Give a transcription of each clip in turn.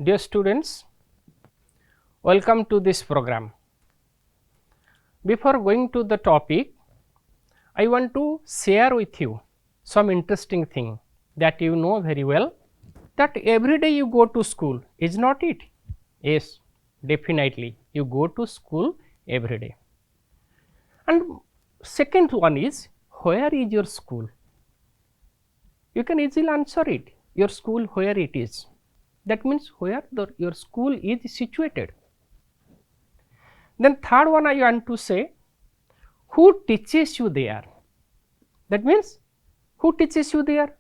Dear students, welcome to this program. Before going to the topic, I want to share with you some interesting thing that you know very well, that every day you go to school, is not it? Yes, definitely you go to school every day. And second one is, where is your school? You can easily answer it, your school where it is. That means where your school is situated. Then third one I want to say, who teaches you there? That means who teaches you there?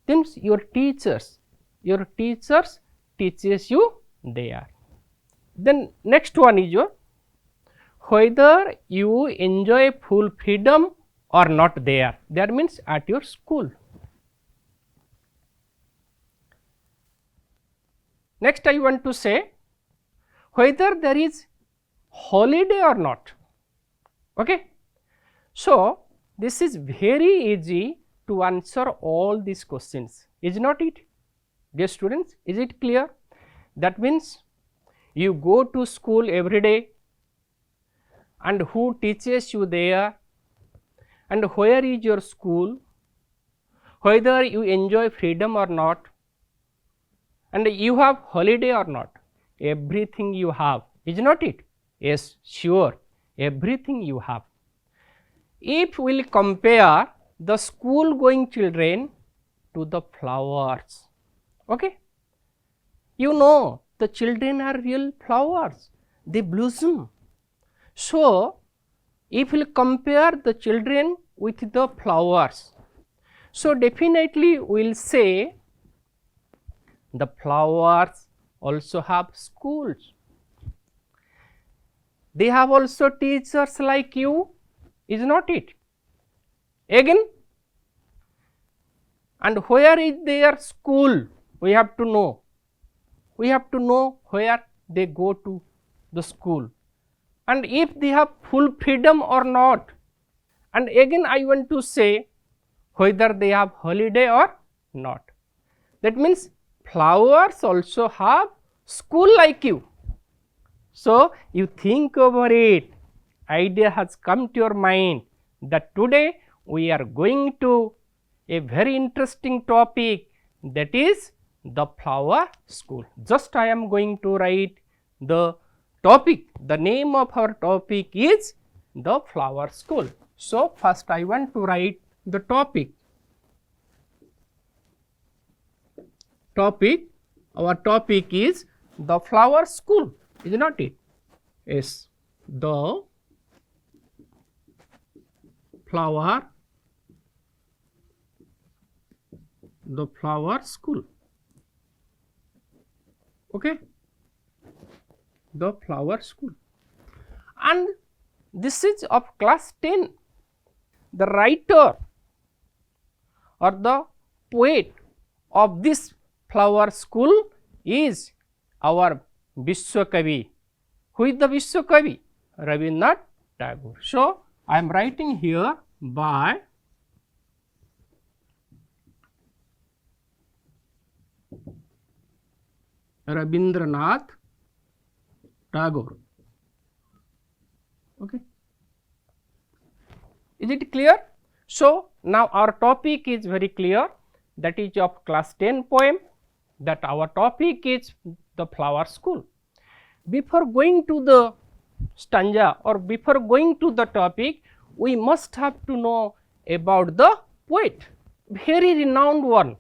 Means your teachers teaches you there. Then next one is your, whether you enjoy full freedom or not there. That means at your school. Next I want to say, whether there is holiday or not. Okay. So this is very easy to answer all these questions, is not it? Dear students, is it clear? That means you go to school every day, and who teaches you there, and where is your school, whether you enjoy freedom or not, and you have holiday or not. Everything you have, is not it? Yes, sure, everything you have. If we will compare the school going children to the flowers, okay, you know the children are real flowers, they blossom. So if we will compare the children with the flowers, so definitely we will say the flowers also have schools, they have also teachers like you, is not it? Again, and where is their school? We have to know. We have to know where they go to the school, and if they have full freedom or not. And again I want to say, whether they have holiday or not. That means flowers also have school like you. So you think over it, idea has come to your mind that today we are going to a very interesting topic, that is the flower school. Just I am going to write the topic, the name of our topic is the flower school. So first I want to write the topic. Our topic is the flower school, is not it? Yes, the flower school. Okay, the flower school, and this is of class 10. The writer or the poet of this flower school is our Vishwakavi. Who is the Vishwakavi? Rabindranath Tagore. So I am writing here by Rabindranath Tagore. Okay. Is it clear? So now our topic is very clear, that is of class 10 poem, that our topic is the flower school. Before going to the stanza or before going to the topic, we must have to know about the poet, very renowned one.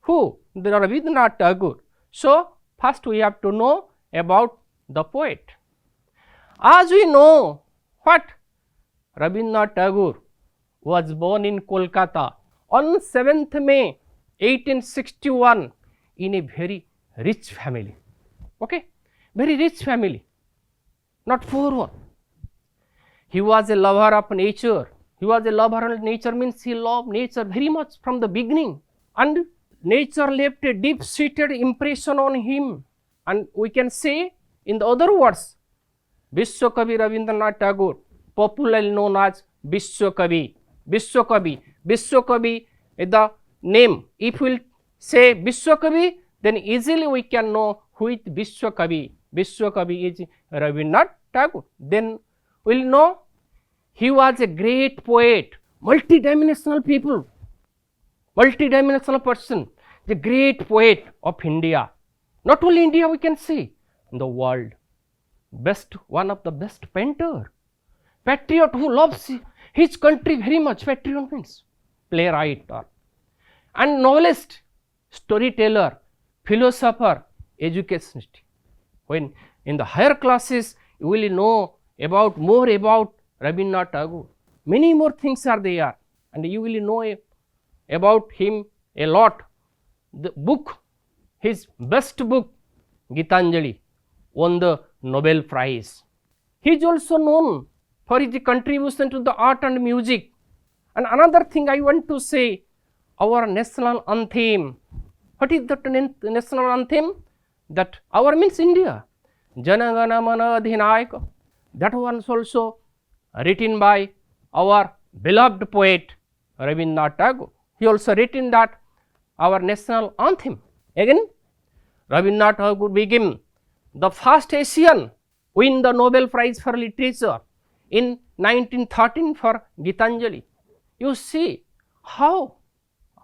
Who? The Rabindranath Tagore. So first we have to know about the poet. As we know, what? Rabindranath Tagore was born in Kolkata on 7th May 1861 in a very rich family. Okay, very rich family, not poor one. He was a lover of nature. He was a lover of nature means he loved nature very much from the beginning, and nature left a deep seated impression on him. And we can say, in the other words, Vishwakavi Rabindranath Tagore, popularly known as Vishwakavi. Vishwakavi is the name. If we will say Vishwakavi, then easily we can know with Vishwakavi. Vishwakavi is Rabindranath Tagore. Then we will know he was a great poet, multidimensional people, multidimensional person, the great poet of India. Not only India, we can say in the world. Best, one of the best painter, patriot who loves his country very much. Patriot means playwright and novelist, storyteller, philosopher, educationist. When in the higher classes you will know about more about Rabindranath Tagore. Many more things are there, and you will know about him a lot. The book, his best book, Gitanjali, won the Nobel Prize. He is also known for his contribution to the art and music. And another thing I want to say, our national anthem. What is that national anthem? That our means India. Jana Gana Mana Adhinayaka. That one is also written by our beloved poet Rabindranath Tagore. He also written that our national anthem. Again, Rabindranath Tagore became the first Asian win the Nobel Prize for Literature in 1913 for Gitanjali. You see how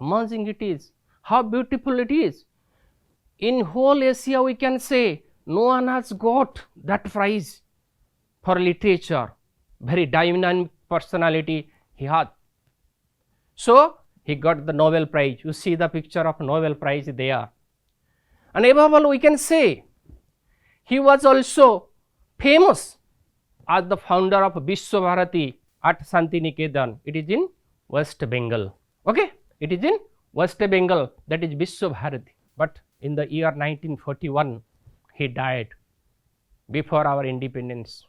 amazing it is, how beautiful it is. In whole Asia we can say no one has got that prize for literature. Very dynamic personality he had. So he got the Nobel Prize. You see the picture of Nobel Prize there. And above all we can say he was also famous as the founder of Vishwabharati at Santiniketan. It is in West Bengal. Okay, it is in West Bengal, that is Vishwabharati. But in the year 1941 he died before our independence.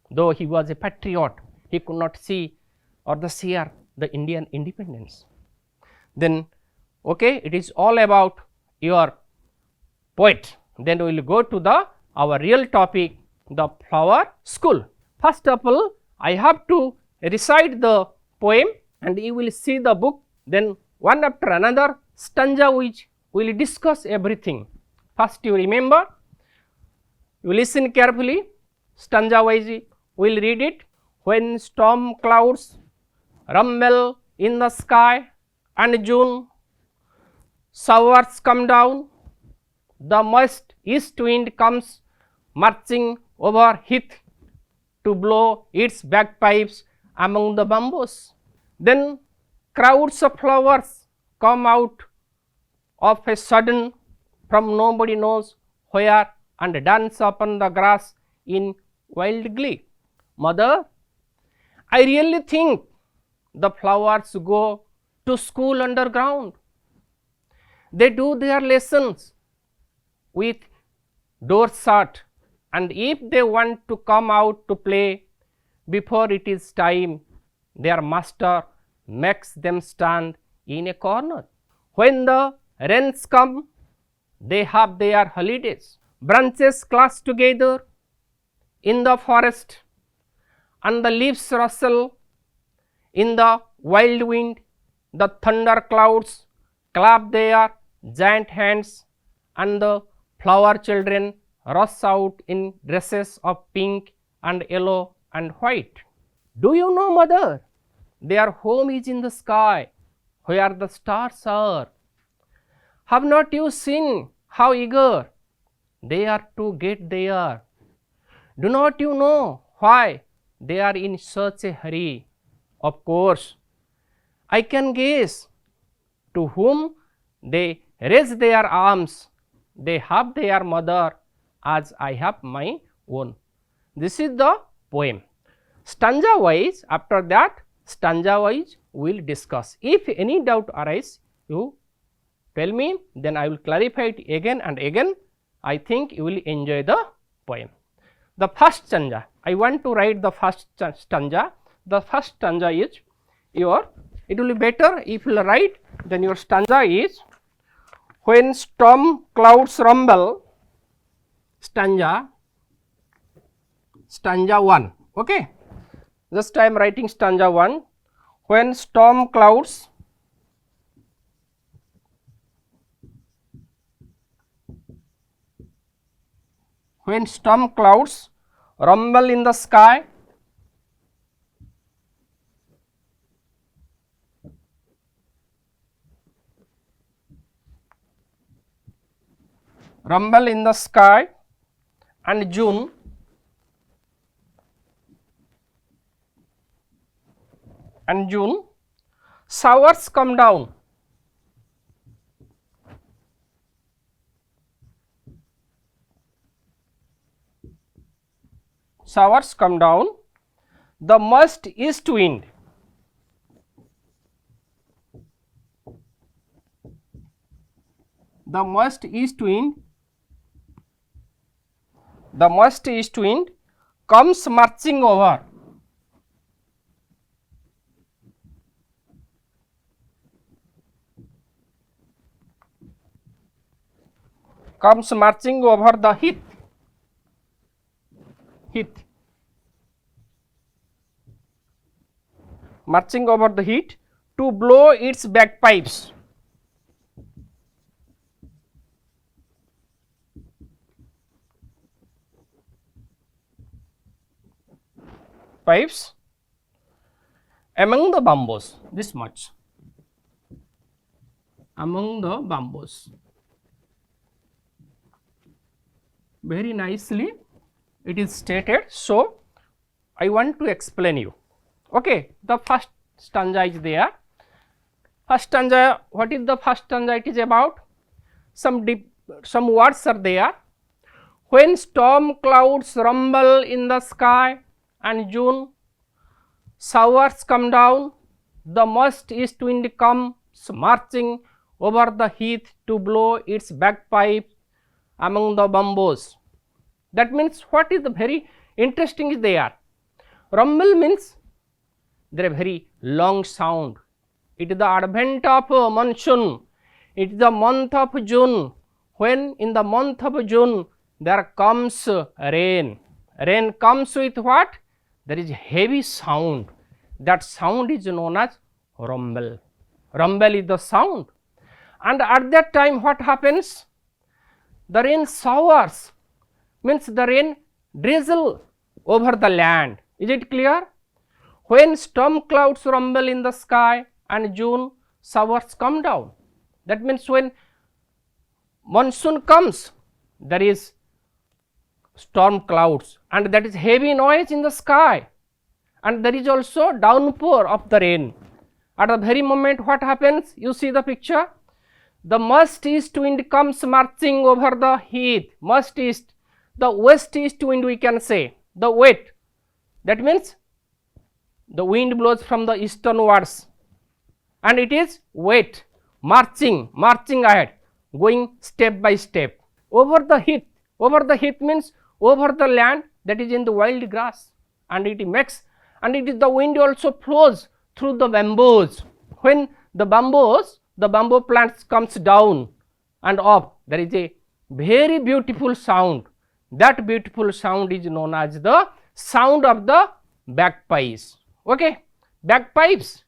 Though he was a patriot, he could not see or share the Indian independence. Then okay, it is all about your poet. Then we will go to our real topic, the flower school. First of all, I have to recite the poem and you will see the book. Then one after another stanza which we will discuss everything. First you remember, you listen carefully, stanza wise we will read it. When storm clouds rumble in the sky and June showers come down, the moist east wind comes marching over heath to blow its bagpipes among the bamboos. Then crowds of flowers come out of a sudden from nobody knows where and dance upon the grass in wild glee. Mother, I really think the flowers go to school underground. They do their lessons with doors shut, and if they want to come out to play before it is time, their master makes them stand in a corner. When the rains come, they have their holidays. Branches clash together in the forest, and the leaves rustle in the wild wind. The thunder clouds clap their giant hands, and the flower children rush out in dresses of pink and yellow and white. Do you know, mother, their home is in the sky where the stars are. Have not you seen how eager they are to get there? Do not you know why they are in such a hurry? Of course, I can guess. To whom they raise their arms, they have their mother as I have my own. This is the poem. Stanza wise, after that stanza wise we will discuss. If any doubt arise, you tell me, then I will clarify it again and again. I think you will enjoy the poem. The first stanza, I want to write the first stanza. The first stanza is your, it will be better if you write, then your stanza is, when storm clouds rumble, stanza 1. Okay, just I am writing stanza 1. When storm clouds when storm clouds rumble in the sky, rumble in the sky, and June showers come down. Showers come down, the must east wind, the must east wind comes marching over. Comes marching over the heath, marching over the heath to blow its bagpipes. Pipes among the bamboos, this much, among the bamboos. Very nicely it is stated. So, I want to explain you. Okay, the first stanza is there. First stanza, what is the first stanza? It is about some words are there. When storm clouds rumble in the sky and June showers come down, the must east wind comes marching over the heath to blow its bagpipe among the bamboos. That means what is the very interesting is there. Rumble means there is a very long sound. It is the advent of monsoon. It is the month of June. When in the month of June there comes rain. Rain comes with what? There is heavy sound. That sound is known as rumble. Rumble is the sound. And at that time what happens? The rain showers, means the rain drizzle over the land. Is it clear? When storm clouds rumble in the sky and June showers come down. That means when monsoon comes, there is storm clouds and that is heavy noise in the sky, and there is also downpour of the rain. At the very moment what happens? You see the picture. The must east wind comes marching over the heath. Must east, the west east wind we can say, the wet. That means the wind blows from the easternwards and it is wet, marching ahead, going step by step over the heath. Over the heath means over the land that is in the wild grass, and it makes, and it is the wind also flows through the bamboos. When the bamboo plants comes down and up, there is a very beautiful sound. That beautiful sound is known as the sound of the bagpipes. Okay, bagpipes,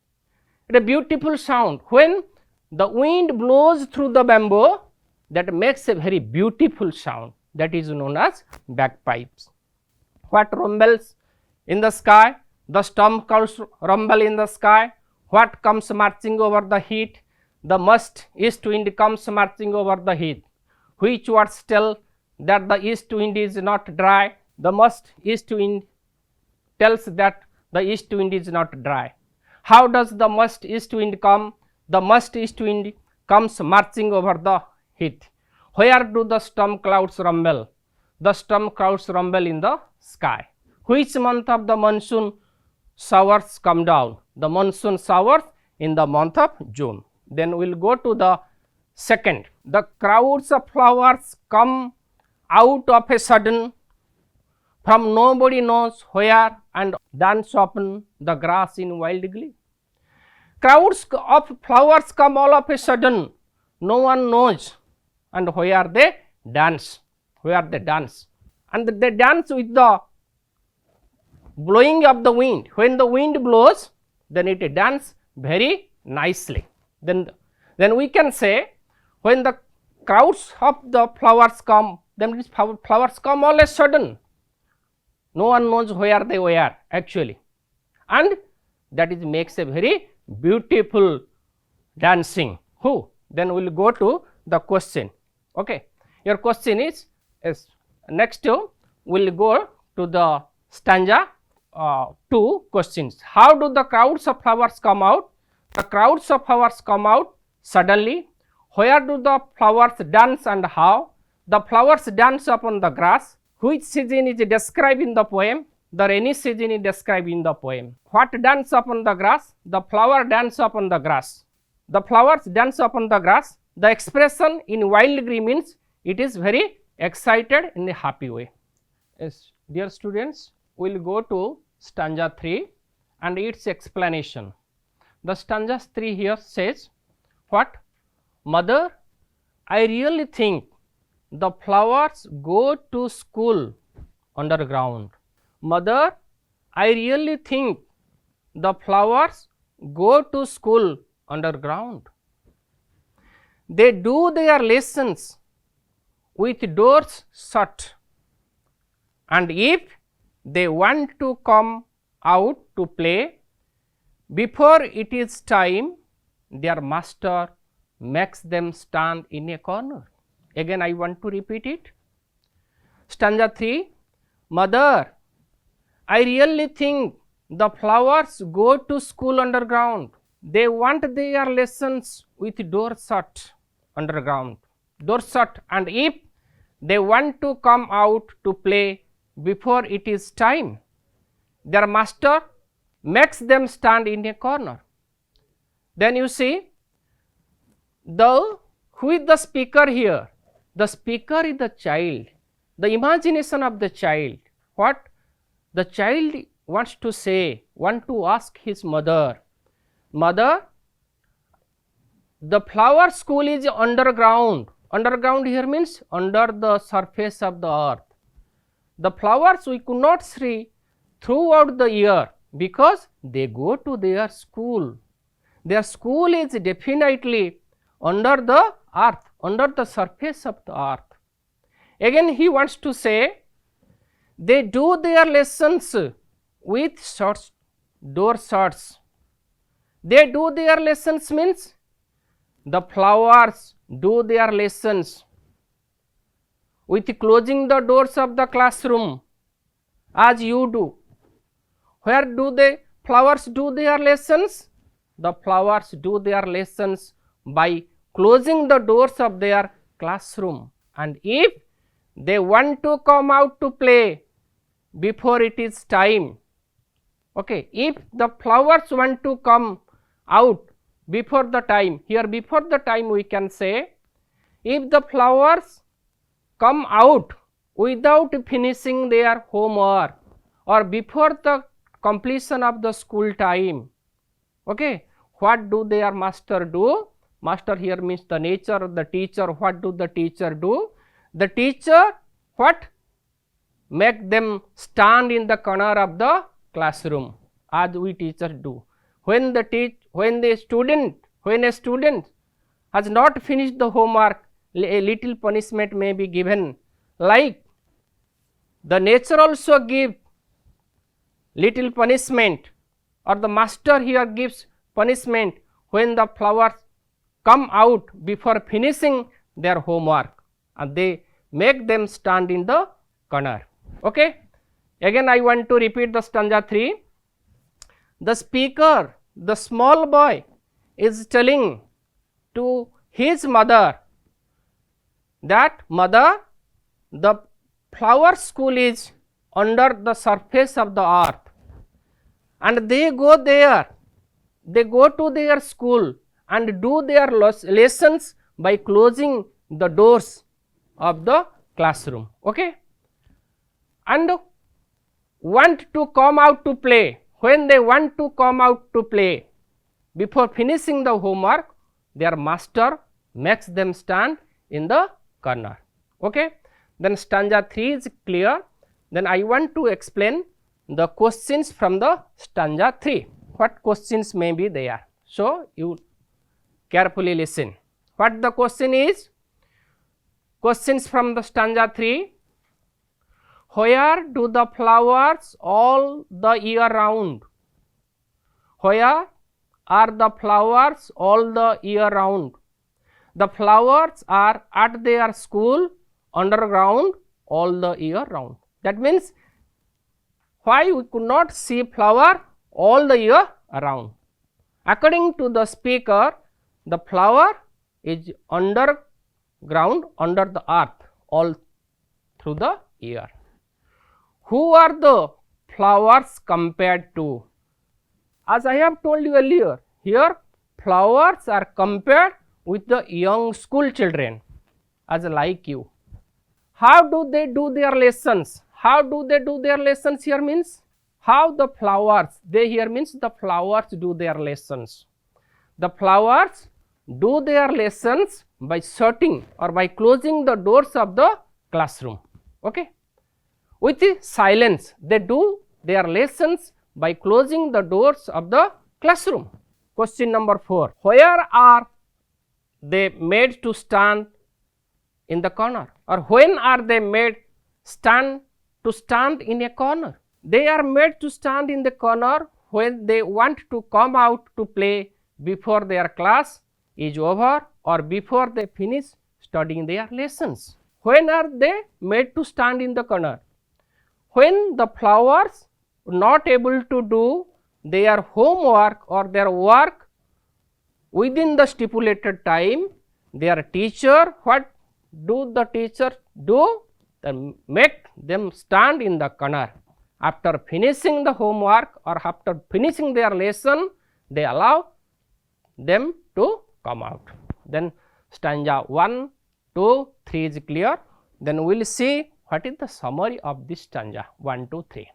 it is a beautiful sound. When the wind blows through the bamboo, that makes a very beautiful sound. That is known as bagpipes. What rumbles in the sky? The storm clouds rumble in the sky. What comes marching over the heath? The must east wind comes marching over the heath. Which words tell that the east wind is not dry? The must east wind tells that the east wind is not dry. How does the must east wind come? The must east wind comes marching over the heath. Where do the storm clouds rumble? The storm clouds rumble in the sky. Which month of the monsoon showers come down? The monsoon showers in the month of June. Then we will go to the second. The crowds of flowers come out of a sudden from nobody knows where and dance upon the grass in wild glee. Crowds of flowers come all of a sudden, no one knows, and where they dance, and they dance with the blowing of the wind. When the wind blows, then it dance very nicely. Then we can say when the crowds of the flowers come that means flowers come all of a sudden. No one knows where they were actually, and that is makes a very beautiful dancing. Who? Then we will go to the question. Okay. Your question is next we will go to the stanza 2 questions. How do the crowds of flowers come out? The crowds of flowers come out suddenly. Where do the flowers dance and how? The flowers dance upon the grass. Which season is described in the poem? The rainy season is described in the poem. What dance upon the grass? The flower dance upon the grass. The flowers dance upon the grass. The expression in wild green means it is very excited in a happy way. Yes, dear students, we will go to stanza 3 and its explanation. The stanza 3 here says, what? Mother, I really think the flowers go to school underground. Mother, I really think the flowers go to school underground. They do their lessons with doors shut, and if they want to come out to play before it is time, their master makes them stand in a corner. Again I want to repeat it. Stanza 3. Mother, I really think the flowers go to school underground. They want their lessons with doors shut underground. Doors shut, and if they want to come out to play before it is time, their master makes them stand in a corner. Then you see, who is the speaker here? The speaker is the child, the imagination of the child. What the child wants to say, want to ask his mother. Mother, the flower school is underground. Underground here means under the surface of the earth. The flowers we could not see throughout the year because they go to their school. Their school is definitely under the earth, under the surface of the earth. Again he wants to say, they do their lessons with door shuts. They do their lessons means the flowers do their lessons with closing the doors of the classroom as you do. Where do the flowers do their lessons? The flowers do their lessons by closing the doors of their classroom, and if they want to come out to play before it is time. Okay, if the flowers want to come out before the time, here before the time we can say, if the flowers come out without finishing their homework or before the completion of the school time, okay, what do their master do? Master here means the nature of the teacher. What do the teacher do? The teacher what? Make them stand in the corner of the classroom as we teachers do. When a student has not finished the homework, a little punishment may be given, like the nature also give little punishment, or the master here gives punishment when the flowers come out before finishing their homework, and they make them stand in the corner. Okay. Again I want to repeat the stanza 3. The speaker, the small boy, is telling to his mother that, mother, the flower school is under the surface of the earth, and they go there, they go to their school and do their lessons by closing the doors of the classroom. Okay. And want to come out to play. When they want to come out to play before finishing the homework, their master makes them stand in the corner. Okay. Then stanza 3 is clear. Then I want to explain the questions from the stanza 3. What questions may be there? So you carefully listen. What the question is? Questions from the stanza 3. Where do the flowers all the year round? Where are the flowers all the year round? The flowers are at their school underground all the year round. That means, why we could not see flower all the year around? According to the speaker, the flower is underground, under the earth, all through the year. Who are the flowers compared to? As I have told you earlier, here flowers are compared with the young school children, as like you. How do they do their lessons? How do they do their lessons here means? How the flowers, they here means the flowers do their lessons. The flowers do their lessons by shutting or by closing the doors of the classroom. Okay? With the silence, they do their lessons by closing the doors of the classroom. Question number 4. Where are they made to stand in the corner? Or when are they made to stand in a corner? They are made to stand in the corner when they want to come out to play before their class is over or before they finish studying their lessons. When are they made to stand in the corner? When the flowers are not able to do their homework or their work within the stipulated time, their teacher, what do the teacher do? They make them stand in the corner. After finishing the homework or after finishing their lesson, they allow them to come out. Then stanza 1, 2, 3 is clear. Then we will see what is the summary of this stanza 1, 2, 3.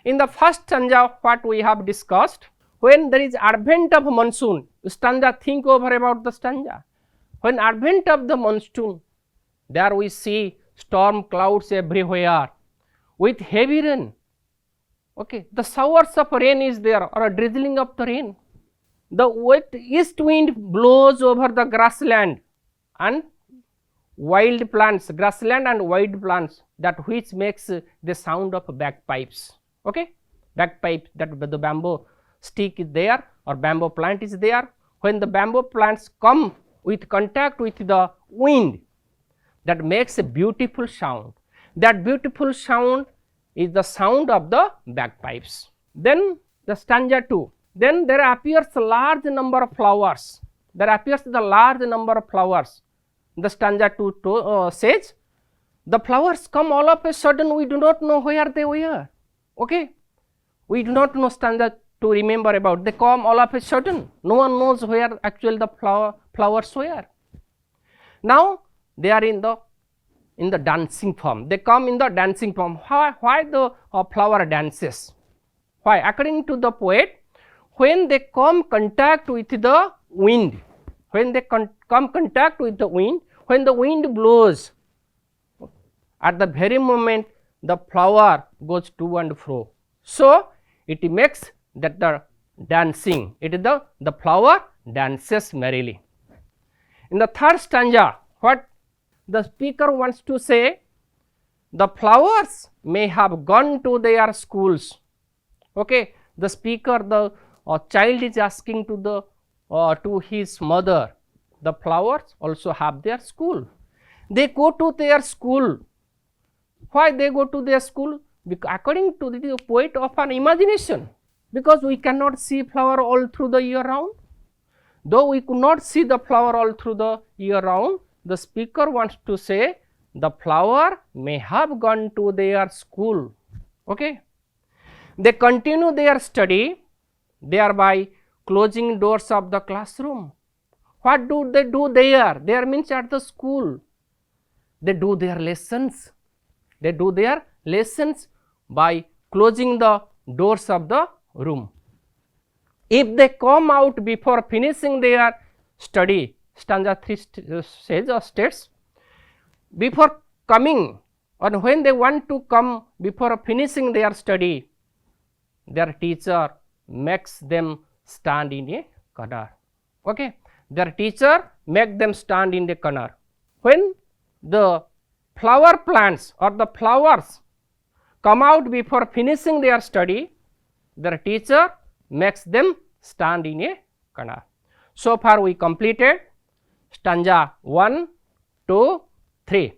In the first stanza, what we have discussed, when there is advent of monsoon, stanza, think over about the stanza. When advent of the monsoon, there we see storm clouds everywhere with heavy rain. Okay, the showers of rain is there or a drizzling of the rain. The wet east wind blows over the grassland and wild plants, grassland and wild plants, that which makes the sound of bagpipes. Okay, bagpipe, that the bamboo stick is there or bamboo plant is there. When the bamboo plants come with contact with the wind, that makes a beautiful sound. That beautiful sound is the sound of the bagpipes. Then the stanza 2. Then there appears a large number of flowers. There appears the large number of flowers. The stanza 2 says, the flowers come all of a sudden, we do not know where they were. Okay, we do not know stanza to remember about. They come all of a sudden. No one knows where actually the flowers were. Now they are in the dancing form. They come in the dancing form. Why the flower dances? Why? According to the poet, when they come contact with the wind, when they come contact with the wind, when the wind blows, at the very moment the flower goes to and fro. So it makes that the dancing, it is the flower dances merrily. In the third stanza, what the speaker wants to say, the flowers may have gone to their schools. Okay, the speaker, the child is asking to his mother, the flowers also have their school. They go to their school. Why they go to their school? Because according to the poet of an imagination, because we cannot see flower all through the year round. Though we could not see the flower all through the year round, the speaker wants to say the flower may have gone to their school. Okay, they continue their study, thereby closing doors of the classroom. What do they do there? There means at the school. They do their lessons. They do their lessons by closing the doors of the room. If they come out before finishing their study, stanza 3 says or states, before coming or when they want to come before finishing their study, their teacher makes them stand in a corner. Okay, their teacher make them stand in the corner. When the flower plants or the flowers come out before finishing their study, their teacher makes them stand in a canal. So far we completed stanza 1, 2, 3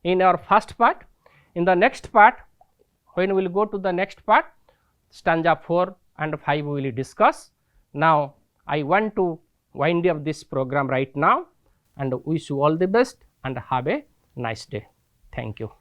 in our first part. In the next part, when we will go to the next part, stanza 4 and 5 we will discuss. Now I want to wind up this program right now and wish you all the best and have a nice day. Thank you.